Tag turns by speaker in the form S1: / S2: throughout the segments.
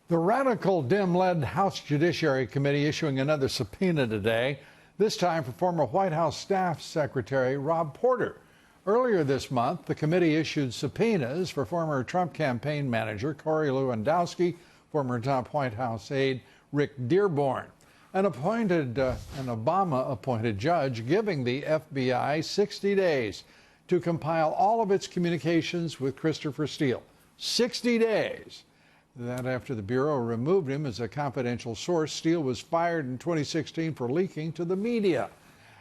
S1: The radical Dem-led House Judiciary Committee issuing another subpoena today, this time for former White House Staff Secretary Rob Porter. Earlier this month, the committee issued subpoenas for former Trump campaign manager Corey Lewandowski, former top White House aide Rick Dearborn, an Obama-appointed judge giving the FBI 60 days to compile all of its communications with Christopher Steele. 60 days. That after the Bureau removed him as a confidential source, Steele was fired in 2016 for leaking to the media.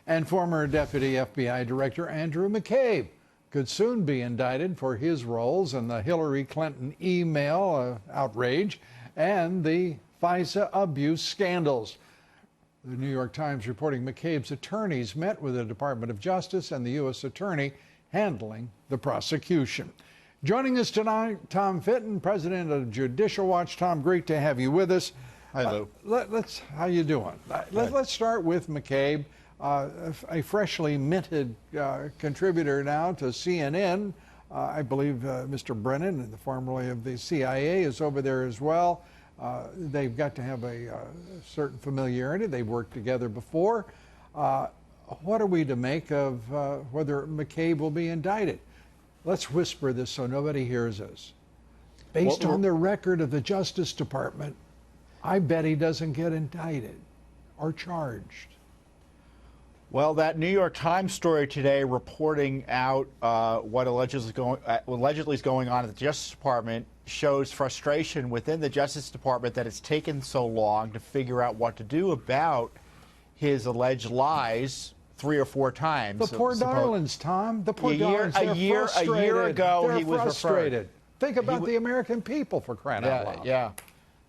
S1: And former Deputy FBI Director Andrew McCabe could soon be indicted for his roles in the Hillary Clinton email outrage and the FISA abuse scandals. The New York Times reporting McCabe's attorneys met with the Department of Justice and the U.S. Attorney handling the prosecution. Joining us tonight, Tom Fitton, president of Judicial Watch. Tom, great to have you with us.
S2: Hi, Lou.
S1: How you doing? Let's start with McCabe, a freshly minted contributor now to CNN. I believe Mr. Brennan, formerly of the CIA, is over there as well. They've got to have a certain familiarity. They've worked together before. What are we to make of whether McCabe will be indicted? Let's whisper this so nobody hears us. Based on the record of the Justice Department, I bet he doesn't get indicted or charged.
S2: Well, that New York Times story today reporting out what allegedly is going on at the Justice Department shows frustration within the Justice Department that it's taken so long to figure out what to do about his alleged lies 3 or 4 times.
S1: The poor darlings, Tom. The poor darlings.
S2: A year ago,
S1: They're
S2: he was
S1: frustrated. Think about the American people, for crying out loud.
S2: Yeah.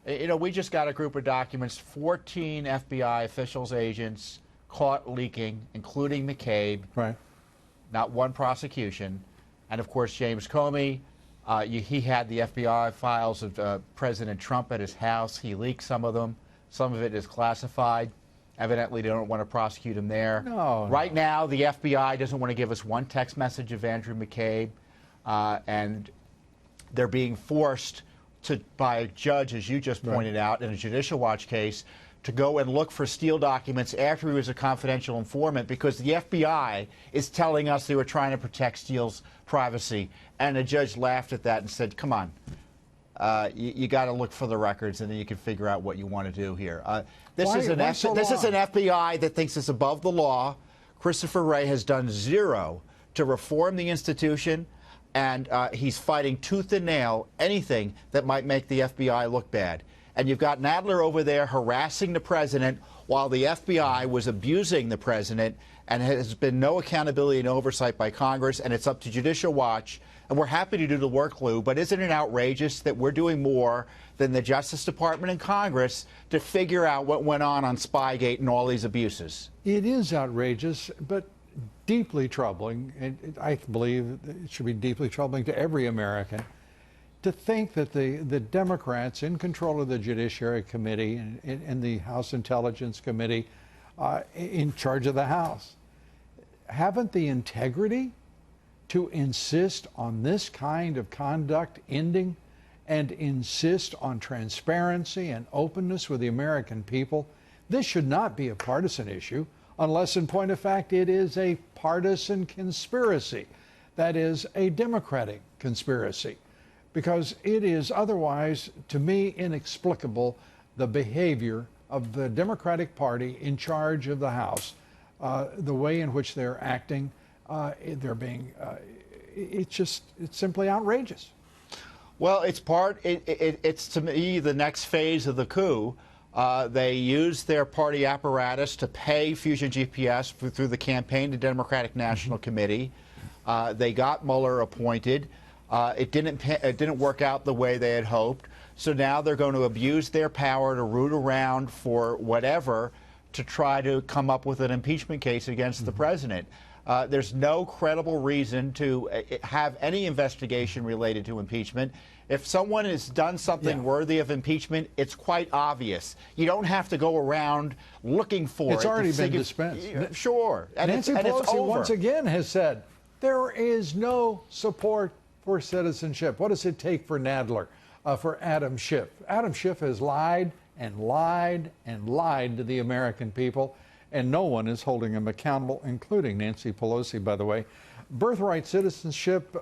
S2: You know, we just got a group of documents, 14 FBI officials, agents caught leaking, including McCabe.
S1: Right.
S2: Not one prosecution. And, of course, James Comey, he had the FBI files of President Trump at his house. He leaked some of them. Some of it is classified. Evidently, they don't want to prosecute him there. Right now, the FBI doesn't want to give us one text message of Andrew McCabe, and they're being forced by a judge, as you just pointed out, in a Judicial Watch case, to go and look for Steele documents after he was a confidential informant because the FBI is telling us they were trying to protect Steele's privacy. And the judge laughed at that and said, come on. You got to look for the records, and then you can figure out what you want to do here. This is an FBI that thinks it's above the law. Christopher Wray has done zero to reform the institution, and he's fighting tooth and nail anything that might make the FBI look bad. And you've got Nadler over there harassing the president while the FBI was abusing the president, and has been no accountability and oversight by Congress, and it's up to Judicial Watch. And we're happy to do the work, Lou, but isn't it outrageous that we're doing more than the Justice Department and Congress to figure out what went on Spygate and all these abuses?
S1: It is outrageous, but deeply troubling, and I believe it should be deeply troubling to every American, to think that the Democrats in control of the Judiciary Committee and the House Intelligence Committee in charge of the House haven't the integrity to insist on this kind of conduct ending and insist on transparency and openness with the American people. This should not be a partisan issue unless, in point of fact, it is a partisan conspiracy. That is a Democratic conspiracy, because it is otherwise, to me, inexplicable, the behavior of the Democratic Party in charge of the House, the way in which they're acting. It's simply outrageous.
S2: Well, it's to me the next phase of the coup. They used their party apparatus to pay Fusion GPS through the campaign to Democratic National Committee. They got Mueller appointed. It didn't work out the way they had hoped. So now they're going to abuse their power to root around for whatever to try to come up with an impeachment case against the president. There's no credible reason to have any investigation related to impeachment. If someone has done something worthy of impeachment, it's quite obvious. You don't have to go around looking for it.
S1: It's already been dispensed.
S2: Sure. And
S1: Nancy Pelosi once again has said there is no support for citizenship. What does it take for Nadler? for Adam Schiff. Adam Schiff has lied and lied and lied to the American people, and no one is holding him accountable, including Nancy Pelosi, by the way. Birthright citizenship,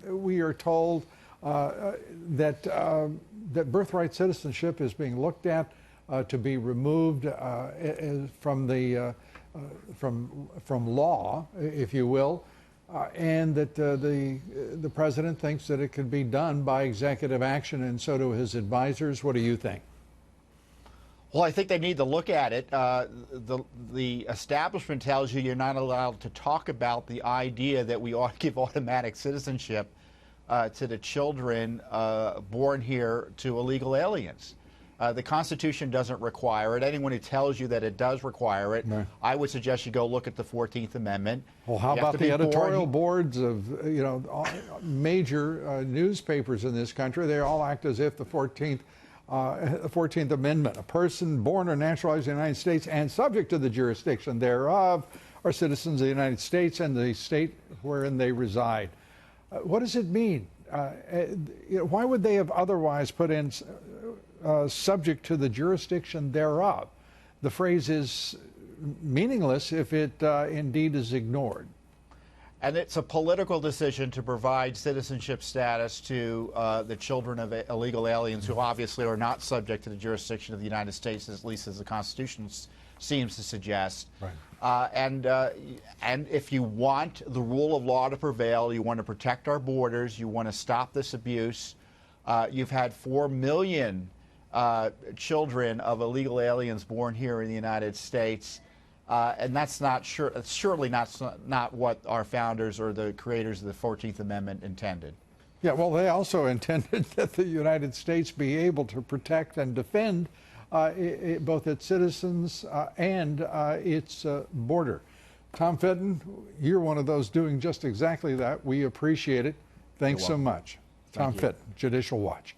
S1: we are told that birthright citizenship is being looked at to be removed from law, if you will, and that the president thinks that it could be done by executive action, and so do his advisors. What do you think?
S2: Well, I think they need to look at it. The establishment tells you you're not allowed to talk about the idea that we ought to give automatic citizenship to the children born here to illegal aliens. The Constitution doesn't require it. Anyone who tells you that it does require it, no. I would suggest you go look at the 14th Amendment.
S1: Well, how about the editorial boards of major newspapers in this country? They all act as if the 14th Amendment, a person born or naturalized in the United States and subject to the jurisdiction thereof are citizens of the United States and the state wherein they reside. What does it mean? Why would they have otherwise put in subject to the jurisdiction thereof? The phrase is meaningless if it indeed is ignored.
S2: And it's a political decision to provide citizenship status to the children of illegal aliens who obviously are not subject to the jurisdiction of the United States, at least as the Constitution seems to suggest. Right. And if you want the rule of law to prevail, you want to protect our borders, you want to stop this abuse. You've had 4 million children of illegal aliens born here in the United States. And that's surely not what our founders or the creators of the 14th Amendment intended.
S1: Yeah, well, they also intended that the United States be able to protect and defend both its citizens and its border. Tom Fitton, you're one of those doing just exactly that. We appreciate it. Thanks so much. Tom Fitton, Judicial Watch.